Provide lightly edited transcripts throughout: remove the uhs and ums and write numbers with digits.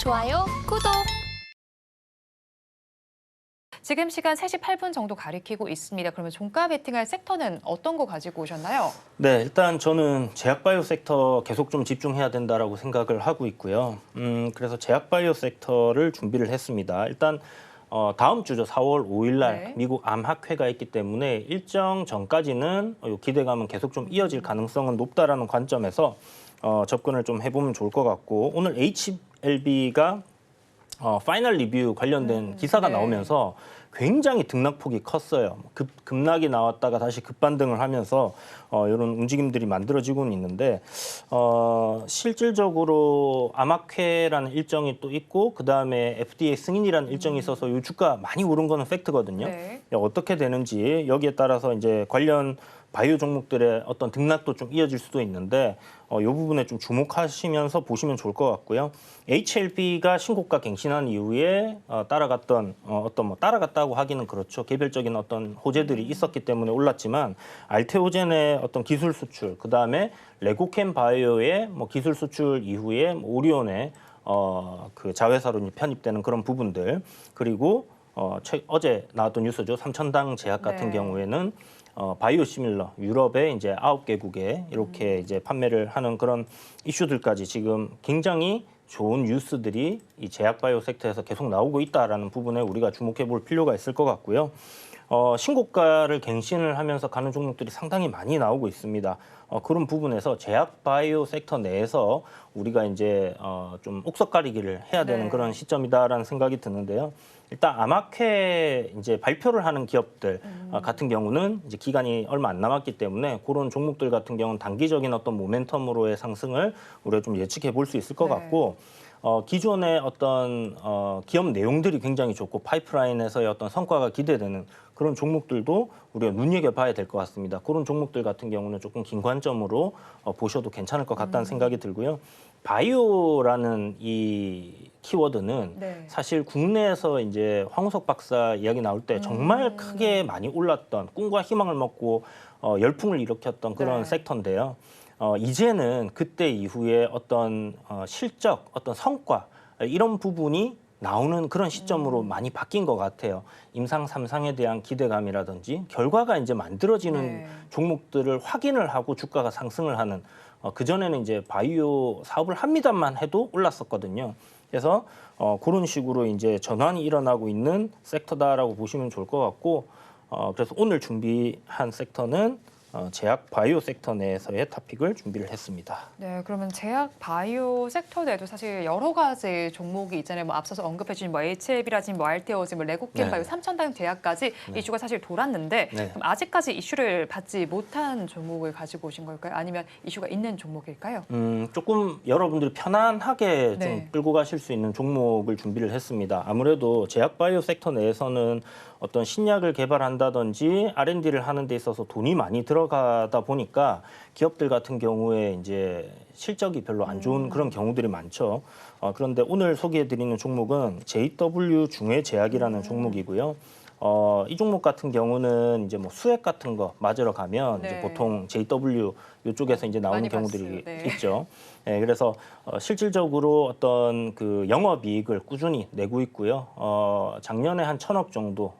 좋아요, 구독. 지금 시간 3시 8분 정도 가리키고 있습니다. 그러면 종가 베팅할 섹터는 어떤 거 가지고 오셨나요? 네, 일단 저는 제약바이오 섹터 계속 좀 집중해야 된다라고 생각을 하고 있고요. 그래서 제약바이오 섹터를 준비를 했습니다. 일단 다음 주죠, 4월 5일 날 네. 미국 암학회가 있기 때문에 일정 전까지는 요 기대감은 계속 좀 이어질 가능성은 높다라는 관점에서 접근을 좀 해보면 좋을 것 같고, 오늘 HLB가 파이널 리뷰 관련된 기사가 네. 나오면서 굉장히 등락폭이 컸어요. 급락이 나왔다가 다시 급반등을 하면서 이런 움직임들이 만들어지고는 있는데, 실질적으로 암학회라는 일정이 또 있고, 그 다음에 FDA 승인이라는 일정이 있어서 이 주가 많이 오른 거는 팩트거든요. 네. 어떻게 되는지 여기에 따라서 이제 관련 바이오 종목들의 어떤 등락도 좀 이어질 수도 있는데, 이 부분에 좀 주목하시면서 보시면 좋을 것 같고요. HLB가 신고가 갱신한 이후에 따라갔던 따라갔다고 하기는 그렇죠. 개별적인 어떤 호재들이 있었기 때문에 올랐지만, 알테오젠의 어떤 기술 수출, 그 다음에 레고캠 바이오의 기술 수출 이후에 오리온의 그 자회사로 편입되는 그런 부분들, 그리고 어제 나왔던 뉴스죠. 삼천당 제약 같은 네. 경우에는 바이오시밀러 유럽의 이제 9개국에 이렇게 이제 판매를 하는 그런 이슈들까지 지금 굉장히 좋은 뉴스들이 이 제약바이오 섹터에서 계속 나오고 있다라는 부분에 우리가 주목해 볼 필요가 있을 것 같고요. 신고가를 갱신을 하면서 가는 종목들이 상당히 많이 나오고 있습니다. 그런 부분에서 제약바이오 섹터 내에서 우리가 이제 좀 옥석가리기를 해야 되는 네. 그런 시점이다라는 생각이 드는데요. 일단 암학회 이제 발표를 하는 기업들 같은 경우는 이제 기간이 얼마 안 남았기 때문에 그런 종목들 같은 경우는 단기적인 어떤 모멘텀으로의 상승을 우리가 좀 예측해 볼 수 있을 것 네. 같고, 기존의 어떤 기업 내용들이 굉장히 좋고 파이프라인에서의 어떤 성과가 기대되는 그런 종목들도 우리가 눈여겨봐야 될 것 같습니다. 그런 종목들 같은 경우는 조금 긴 관점으로 보셔도 괜찮을 것 같다는 생각이 들고요. 바이오라는 이 키워드는 네. 사실 국내에서 이제 황우석 박사 이야기 나올 때 정말 크게 많이 올랐던, 꿈과 희망을 먹고 열풍을 일으켰던 그런 네. 섹터인데요. 이제는 그때 이후에 어떤 실적, 어떤 성과 이런 부분이 나오는 그런 시점으로 많이 바뀐 것 같아요. 임상 3상에 대한 기대감이라든지 결과가 이제 만들어지는 네. 종목들을 확인을 하고 주가가 상승을 하는, 그전에는 이제 바이오 사업을 합니다만 해도 올랐었거든요. 그래서 그런 식으로 이제 전환이 일어나고 있는 섹터다라고 보시면 좋을 것 같고, 그래서 오늘 준비한 섹터는 제약 바이오 섹터 내에서의 토픽을 준비를 했습니다. 네, 그러면 제약 바이오 섹터 내에도 사실 여러 가지 종목이 있잖아요. 앞서서 언급해 주신 HLB라든지 알테오젠, 레고캠 네. 바이오, 삼천당 제약까지 네. 이슈가 사실 돌았는데, 네. 그럼 아직까지 이슈를 받지 못한 종목을 가지고 오신 걸까요? 아니면 이슈가 있는 종목일까요? 조금 여러분들이 편안하게 네. 좀 끌고 가실 수 있는 종목을 준비를 했습니다. 아무래도 제약 바이오 섹터 내에서는 어떤 신약을 개발한다든지 R&D를 하는 데 있어서 돈이 많이 들어가다 보니까 기업들 같은 경우에 이제 실적이 별로 안 좋은 그런 경우들이 많죠. 그런데 오늘 소개해드리는 종목은 JW 중해제약이라는 종목이고요. 이 종목 같은 경우는 이제 수액 같은 거 맞으러 가면 네. 이제 보통 JW 이쪽에서 이제 나오는 많이 경우들이 봤어요. 네. 있죠. 네, 그래서 실질적으로 어떤 그 영업이익을 꾸준히 내고 있고요. 작년에 한 1,000억 정도,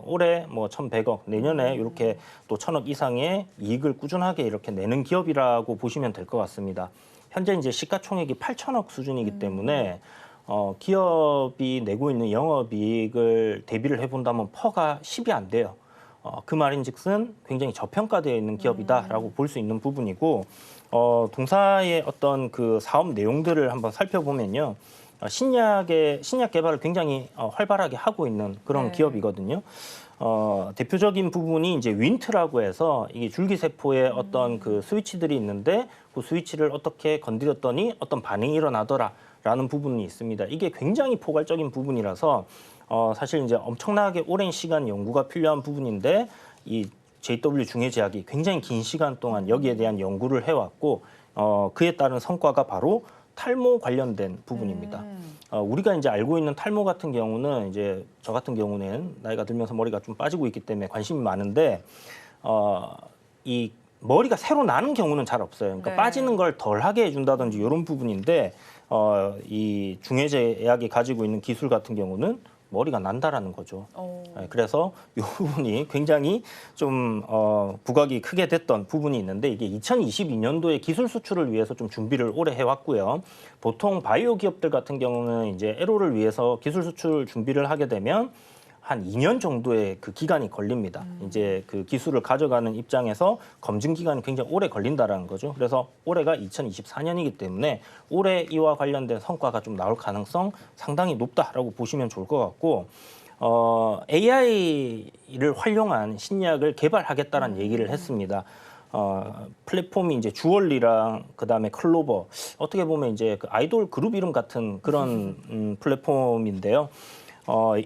올해 1,100억, 내년에 이렇게 또 1,000억 이상의 이익을 꾸준하게 이렇게 내는 기업이라고 보시면 될 것 같습니다. 현재 이제 시가총액이 8,000억 수준이기 때문에 기업이 내고 있는 영업이익을 대비를 해본다면 퍼가 10이 안 돼요. 그 말인즉슨 굉장히 저평가되어 있는 기업이다라고 볼 수 있는 부분이고, 동사의 어떤 그 사업 내용들을 한번 살펴보면요. 신약 개발을 굉장히 활발하게 하고 있는 그런 네. 기업이거든요. 대표적인 부분이 이제 윈트라고 해서 이게 줄기세포에 어떤 그 스위치들이 있는데 그 스위치를 어떻게 건드렸더니 어떤 반응이 일어나더라라는 부분이 있습니다. 이게 굉장히 포괄적인 부분이라서 사실 이제 엄청나게 오랜 시간 연구가 필요한 부분인데, 이 JW 중해제약이 굉장히 긴 시간 동안 여기에 대한 연구를 해왔고, 그에 따른 성과가 바로 탈모 관련된 부분입니다. 우리가 이제 알고 있는 탈모 같은 경우는 이제 저 같은 경우는 나이가 들면서 머리가 좀 빠지고 있기 때문에 관심이 많은데, 이 머리가 새로 나는 경우는 잘 없어요. 그러니까 네. 빠지는 걸 덜하게 해준다든지 이런 부분인데, 이 중해제약이 가지고 있는 기술 같은 경우는 머리가 난다라는 거죠. 그래서 이 부분이 굉장히 좀 부각이 크게 됐던 부분이 있는데 이게 2022년도에 기술 수출을 위해서 좀 준비를 오래 해왔고요. 보통 바이오 기업들 같은 경우는 이제 애로를 위해서 기술 수출 준비를 하게 되면 한 2년 정도의 그 기간이 걸립니다. 이제 그 기술을 가져가는 입장에서 검증 기간이 굉장히 오래 걸린다라는 거죠. 그래서 올해가 2024년이기 때문에 올해 이와 관련된 성과가 좀 나올 가능성 상당히 높다라고 보시면 좋을 것 같고 AI를 활용한 신약을 개발하겠다는 얘기를 했습니다. 플랫폼이 이제 주얼리랑 그다음에 클로버 어떻게 보면 이제 그 아이돌 그룹 이름 같은 그런 플랫폼인데요.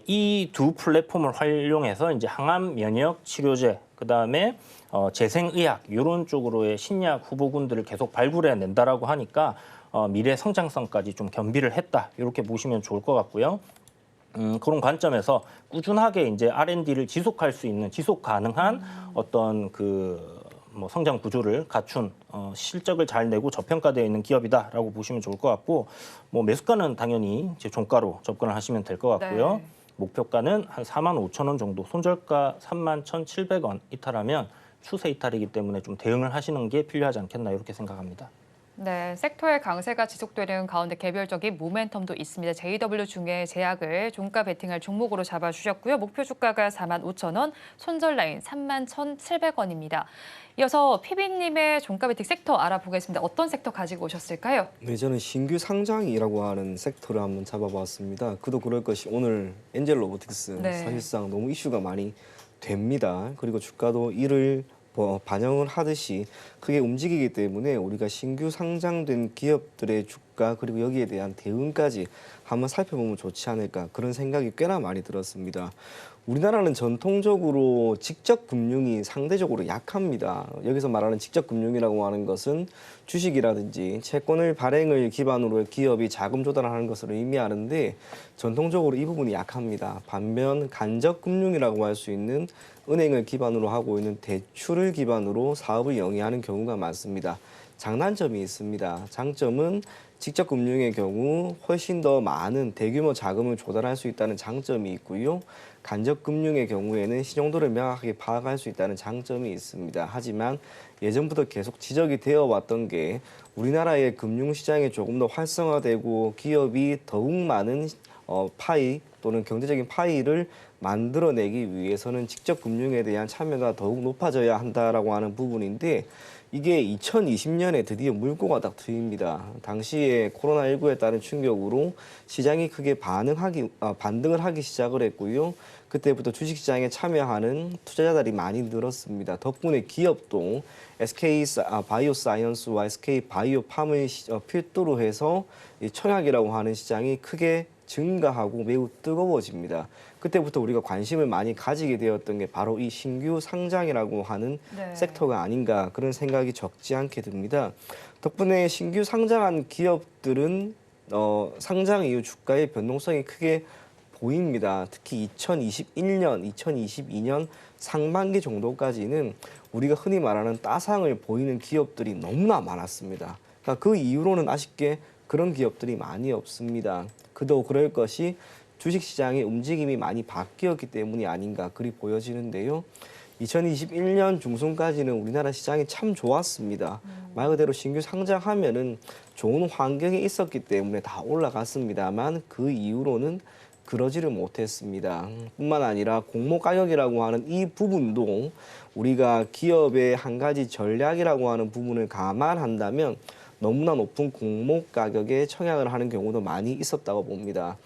이 두 플랫폼을 활용해서 이제 항암 면역 치료제, 그다음에 재생의학 이런 쪽으로의 신약 후보군들을 계속 발굴해 낸다라고 하니까 미래 성장성까지 좀 겸비를 했다 이렇게 보시면 좋을 것 같고요. 그런 관점에서 꾸준하게 이제 R&D를 지속할 수 있는 지속 가능한 어떤 그 뭐 성장 구조를 갖춘 실적을 잘 내고 저평가되어 있는 기업이다라고 보시면 좋을 것 같고 뭐 매수가는 당연히 이제 종가로 접근을 하시면 될 것 같고요. 네. 목표가는 한 45,000원 정도, 손절가 31,700원 이탈하면 추세 이탈이기 때문에 좀 대응을 하시는 게 필요하지 않겠나 이렇게 생각합니다. 네, 섹터의 강세가 지속되는 가운데 개별적인 모멘텀도 있습니다. JW 중에 제약을 종가 베팅할 종목으로 잡아주셨고요. 목표 주가가 45,000원, 손절 라인 31,700원입니다. 이어서 피비님의 종가 베팅 섹터 알아보겠습니다. 어떤 섹터 가지고 오셨을까요? 네, 저는 신규 상장이라고 하는 섹터를 한번 잡아봤습니다. 그도 그럴 것이 오늘 엔젤 로보틱스 네. 사실상 너무 이슈가 많이 됩니다. 그리고 주가도 이를 반영을 하듯이 크게 움직이기 때문에 우리가 신규 상장된 기업들의 주가 그리고 여기에 대한 대응까지 한번 살펴보면 좋지 않을까 그런 생각이 꽤나 많이 들었습니다. 우리나라는 전통적으로 직접 금융이 상대적으로 약합니다. 여기서 말하는 직접 금융이라고 하는 것은 주식이라든지 채권을 발행을 기반으로 기업이 자금 조달하는 것을 의미하는데 전통적으로 이 부분이 약합니다. 반면 간접 금융이라고 할 수 있는 은행을 기반으로 하고 있는 대출을 기반으로 사업을 영위하는 경우가 많습니다. 장단점이 있습니다. 장점은 직접 금융의 경우 훨씬 더 많은 대규모 자금을 조달할 수 있다는 장점이 있고요. 간접 금융의 경우에는 신용도를 명확하게 파악할 수 있다는 장점이 있습니다. 하지만 예전부터 계속 지적이 되어 왔던 게 우리나라의 금융시장이 조금 더 활성화되고 기업이 더욱 많은 파이 또는 경제적인 파이를 만들어내기 위해서는 직접 금융에 대한 참여가 더욱 높아져야 한다라고 하는 부분인데 이게 2020년에 드디어 물꼬가 딱 트입니다. 당시에 코로나19에 따른 충격으로 시장이 크게 반등을 하기 시작을 했고요. 그때부터 주식시장에 참여하는 투자자들이 많이 늘었습니다. 덕분에 기업도 SK 바이오사이언스와 SK 바이오팜을 필두로 해서 이 청약이라고 하는 시장이 크게 증가하고 매우 뜨거워집니다. 그때부터 우리가 관심을 많이 가지게 되었던 게 바로 이 신규 상장이라고 하는 네. 섹터가 아닌가 그런 생각이 적지 않게 듭니다. 덕분에 신규 상장한 기업들은 상장 이후 주가의 변동성이 크게 보입니다. 특히 2021년, 2022년 상반기 정도까지는 우리가 흔히 말하는 따상을 보이는 기업들이 너무나 많았습니다. 그러니까 그 이후로는 아쉽게 그런 기업들이 많이 없습니다. 그도 그럴 것이 주식시장의 움직임이 많이 바뀌었기 때문이 아닌가 그리 보여지는데요. 2021년 중순까지는 우리나라 시장이 참 좋았습니다. 말 그대로 신규 상장하면은 좋은 환경이 있었기 때문에 다 올라갔습니다만 그 이후로는 그러지를 못했습니다. 뿐만 아니라 공모 가격이라고 하는 이 부분도 우리가 기업의 한 가지 전략이라고 하는 부분을 감안한다면 너무나 높은 공모 가격에 청약을 하는 경우도 많이 있었다고 봅니다.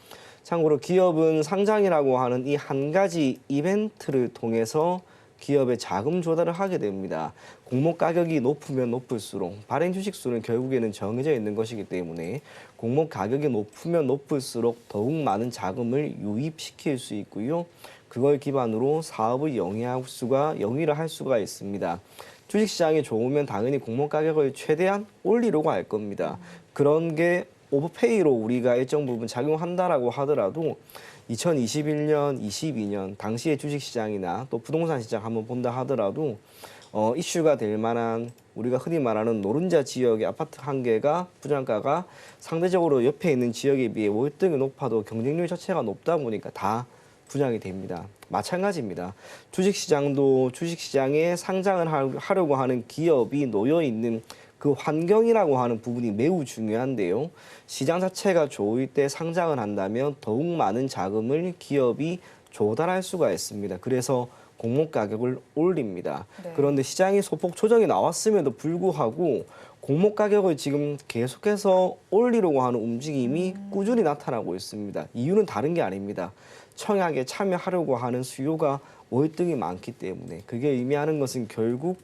참고로 기업은 상장이라고 하는 이 한 가지 이벤트를 통해서 기업의 자금 조달을 하게 됩니다. 공모 가격이 높으면 높을수록 발행 주식 수는 결국에는 정해져 있는 것이기 때문에 공모 가격이 높으면 높을수록 더욱 많은 자금을 유입시킬 수 있고요. 그걸 기반으로 사업을 영위를 할 수가 있습니다. 주식시장이 좋으면 당연히 공모 가격을 최대한 올리려고 할 겁니다. 그런 게 오버페이로 우리가 일정 부분 작용한다라고 하더라도 2021년, 22년 당시의 주식시장이나 또 부동산 시장 한번 본다 하더라도 이슈가 될 만한 우리가 흔히 말하는 노른자 지역의 아파트 한 개가 분양가가 상대적으로 옆에 있는 지역에 비해 월등히 높아도 경쟁률 자체가 높다 보니까 다 분양이 됩니다. 마찬가지입니다. 주식시장도 주식시장에 상장을 하려고 하는 기업이 놓여 있는 그 환경이라고 하는 부분이 매우 중요한데요. 시장 자체가 좋을 때 상장을 한다면 더욱 많은 자금을 기업이 조달할 수가 있습니다. 그래서 공모 가격을 올립니다. 네. 그런데 시장이 소폭 조정이 나왔음에도 불구하고 공모 가격을 지금 계속해서 올리려고 하는 움직임이 꾸준히 나타나고 있습니다. 이유는 다른 게 아닙니다. 청약에 참여하려고 하는 수요가 월등히 많기 때문에 그게 의미하는 것은 결국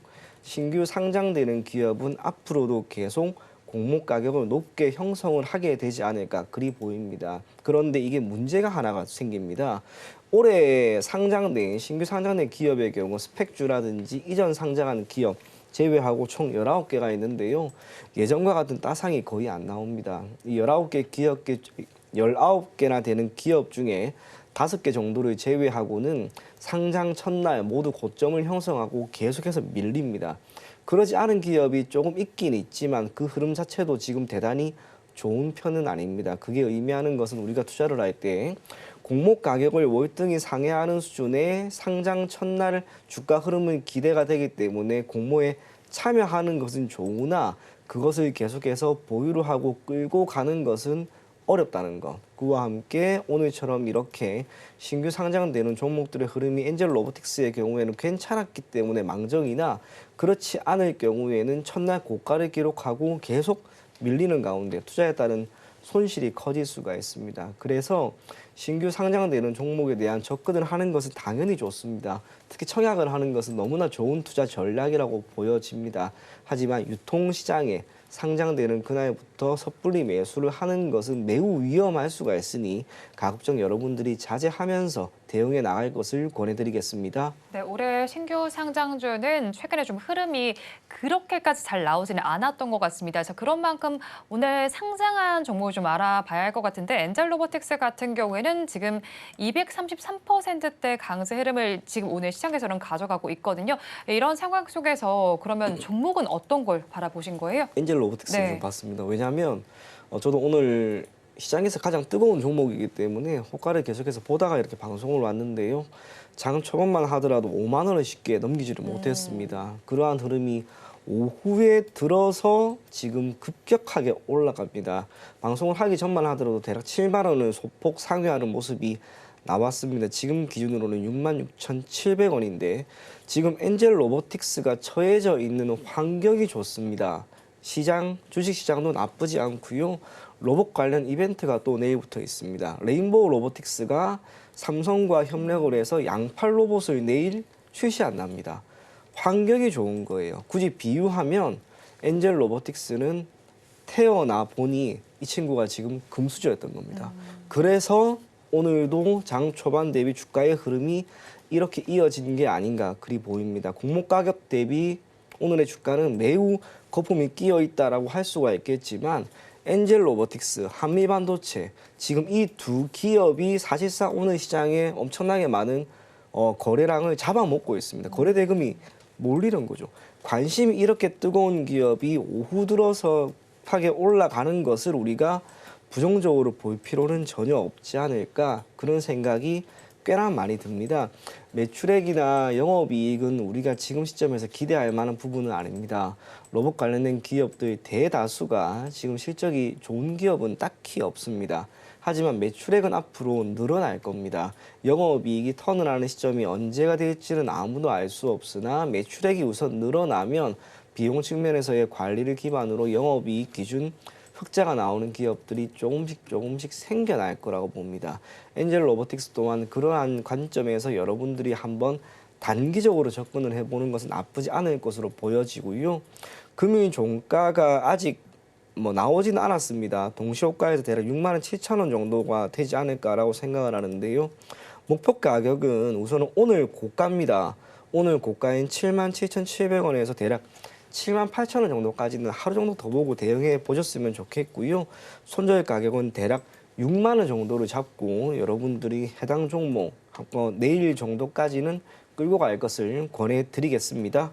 신규 상장되는 기업은 앞으로도 계속 공모 가격을 높게 형성을 하게 되지 않을까 그리 보입니다. 그런데 이게 문제가 하나가 생깁니다. 올해 상장된 신규 상장된 기업의 경우 스펙주라든지 이전 상장한 기업 제외하고 총 19개가 있는데요. 예전과 같은 따상이 거의 안 나옵니다. 이 19개나 되는 기업 중에 5개 정도를 제외하고는 상장 첫날 모두 고점을 형성하고 계속해서 밀립니다. 그러지 않은 기업이 조금 있긴 있지만 그 흐름 자체도 지금 대단히 좋은 편은 아닙니다. 그게 의미하는 것은 우리가 투자를 할 때 공모 가격을 월등히 상회하는 수준의 상장 첫날 주가 흐름은 기대가 되기 때문에 공모에 참여하는 것은 좋으나 그것을 계속해서 보유를 하고 끌고 가는 것은 어렵다는 것. 그와 함께 오늘처럼 이렇게 신규 상장되는 종목들의 흐름이 엔젤 로보틱스의 경우에는 괜찮았기 때문에 망정이나 그렇지 않을 경우에는 첫날 고가를 기록하고 계속 밀리는 가운데 투자에 따른 손실이 커질 수가 있습니다. 그래서 신규 상장되는 종목에 대한 접근을 하는 것은 당연히 좋습니다. 특히 청약을 하는 것은 너무나 좋은 투자 전략이라고 보여집니다. 하지만 유통시장에 상장되는 그날부터 섣불리 매수를 하는 것은 매우 위험할 수가 있으니 가급적 여러분들이 자제하면서 대응해 나갈 것을 권해드리겠습니다. 네, 올해 신규 상장주는 최근에 좀 흐름이 그렇게까지 잘 나오지는 않았던 것 같습니다. 자, 그런 만큼 오늘 상장한 종목을 좀 알아봐야 할 것 같은데 엔젤 로보틱스 같은 경우에는 지금 233%대 강세 흐름을 지금 오늘 시장에서는 가져가고 있거든요. 이런 상황 속에서 그러면 종목은 어떤 걸 바라보신 거예요? 엔젤 로보틱스를 네. 좀 봤습니다. 왜냐하면 저도 오늘 시장에서 가장 뜨거운 종목이기 때문에 호가를 계속해서 보다가 이렇게 방송을 왔는데요. 장 초반만 하더라도 5만 원을 쉽게 넘기지를 못했습니다. 그러한 흐름이 오후에 들어서 지금 급격하게 올라갑니다. 방송을 하기 전만 하더라도 대략 7만 원을 소폭 상회하는 모습이 나왔습니다. 지금 기준으로는 66,700원인데 지금 엔젤 로보틱스가 처해져 있는 환경이 좋습니다. 시장, 주식시장도 나쁘지 않고요. 로봇 관련 이벤트가 또 내일부터 있습니다. 레인보우 로보틱스가 삼성과 협력을 해서 양팔 로봇을 내일 출시한답니다. 환경이 좋은 거예요. 굳이 비유하면 엔젤 로보틱스는 태어나 보니 이 친구가 지금 금수저였던 겁니다. 그래서 오늘도 장 초반 대비 주가의 흐름이 이렇게 이어진 게 아닌가 그리 보입니다. 공모 가격 대비 오늘의 주가는 매우 거품이 끼어 있다라고 할 수가 있겠지만 엔젤 로보틱스, 한미반도체 지금 이 두 기업이 사실상 오늘 시장에 엄청나게 많은 거래량을 잡아먹고 있습니다. 거래 대금이 몰리는 거죠. 관심이 이렇게 뜨거운 기업이 오후 들어서 하게 올라가는 것을 우리가 부정적으로 볼 필요는 전혀 없지 않을까 그런 생각이 꽤나 많이 듭니다. 매출액이나 영업이익은 우리가 지금 시점에서 기대할 만한 부분은 아닙니다. 로봇 관련된 기업들 대다수가 지금 실적이 좋은 기업은 딱히 없습니다. 하지만 매출액은 앞으로 늘어날 겁니다. 영업이익이 턴을 하는 시점이 언제가 될지는 아무도 알 수 없으나 매출액이 우선 늘어나면 비용 측면에서의 관리를 기반으로 영업이익 기준 흑자가 나오는 기업들이 조금씩 생겨날 거라고 봅니다. 엔젤 로보틱스 또한 그러한 관점에서 여러분들이 한번 단기적으로 접근을 해보는 것은 나쁘지 않을 것으로 보여지고요. 금일 종가가 아직 나오지는 않았습니다. 동시호가에서 대략 6만 7천 원 정도가 되지 않을까라고 생각을 하는데요. 목표 가격은 우선은 오늘 고가입니다. 오늘 고가인 7만 7,700원에서 대략 7만 8천 원 정도까지는 하루 정도 더 보고 대응해 보셨으면 좋겠고요. 손절 가격은 대략 6만 원 정도를 잡고 여러분들이 해당 종목 내일 정도까지는 끌고 갈 것을 권해드리겠습니다.